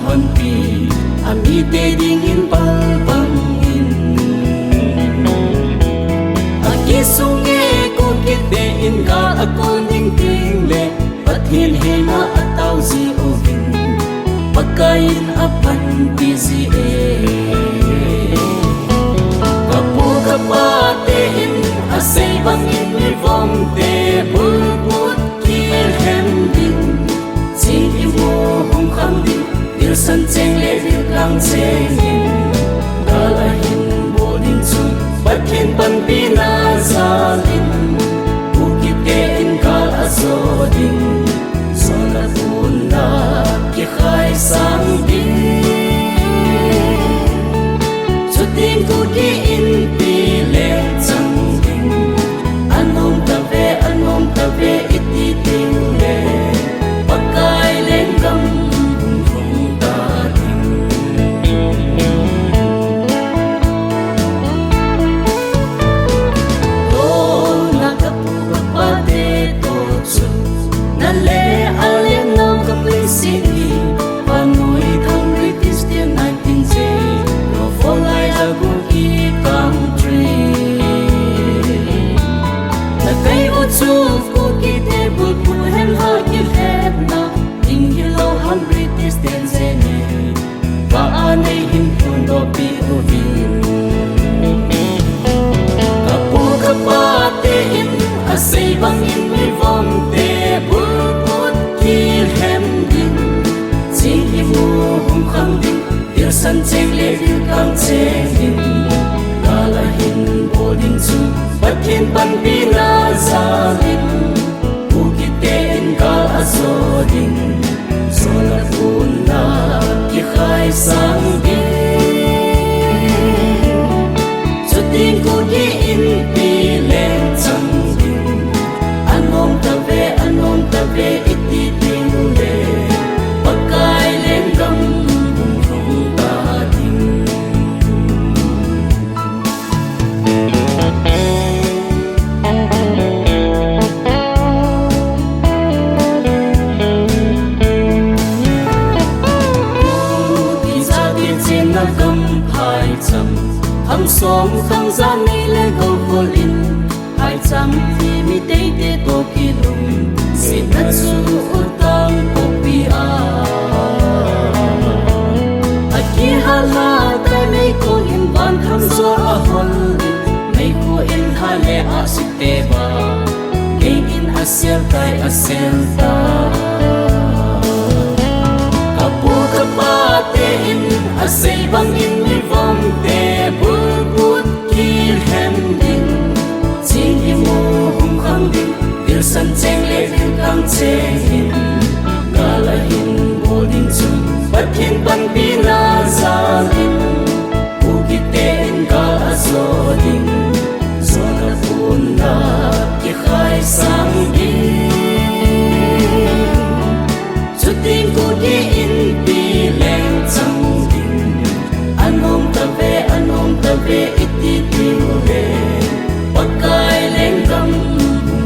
hon pi ami te ding in pal bang in aki sunge ko kite in ka akon ding ting le pathin he na ataw zi ovin pagkain apan pi zi kapu kapate in asay bang in mi vom te bul put kil hem ding sing iwo hong kham ding dil san cheng le dil kang cheng in dalahin bodin chu pathin pan pi na zalin ukit ke in kal azodin sona tunda ki khai sang ding chutin ku ki in pi le chang ding anom ta ve iti ting le pakai leng gam thung ta ding to na ka pu ka pa te to chu na le alien nam ka ple si panoi thang Christian 19 say no for lai a gu ki country na kai u chu ku ki te bu pu hen ha ki het na ding hi lo han Christian say ne ba anei hin pun do pi u vin ka pu ka pa te in a say bang in mi vom te bu put ki hem din sing hi mu hum kham din dil san cheng le dil kang cheng in kala hin bodin chu pathin pan pi na zalin ukite in kal azodin sola puna ki khai sang ding chutin ku ki in pi len chang ding anom ta ve iti ting le pakai len gam thung ta ding na gam phai cham ham som khang za nei le go kolin hai cham ti mi te te to ki lum sin na chu utang ko pi a aki hala tai mei ko in ban kham zo a hol mei ko in ha le a si te ba ke in a sel tai a sel ta kapu kapate in asay bang in mi vom te bul put kil hem ding sing hi mu hum kham ding dil san cheng le dil kang cheng in kala hin bodin chu pathin pan pi na zalin ukite in kal azodin sona puna ki khai sang ding chutin ku ki in pi leng chang ding anom ta ve iti ting le pakai leng gam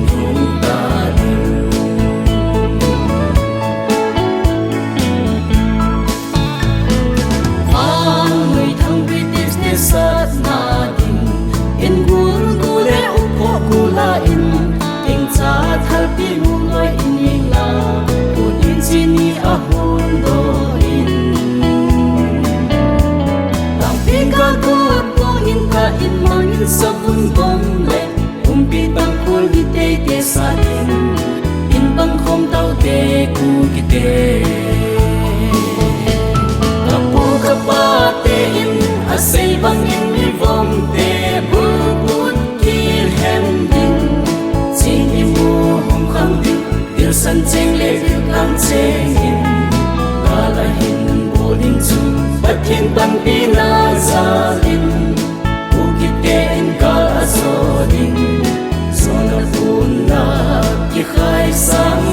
thung ta ding ang người thang British ne sat na ding in gur gu le u ko gu la in ting cha thal pi mu loi in ing la ku din chi ni a hun do in tang pi ka ku ko in ka in mang in sabun bom le pi bang kul gi te te sa in bang khom tau te ku gi te kapu kapate in asay bang in mi vom te bul put kil hem ding sing hi mu hum kham ding dil san cheng le dil kang cheng in kala hin bodin chu pathin pan pi na zalin ukite in kal azodin sona puna ki khai sang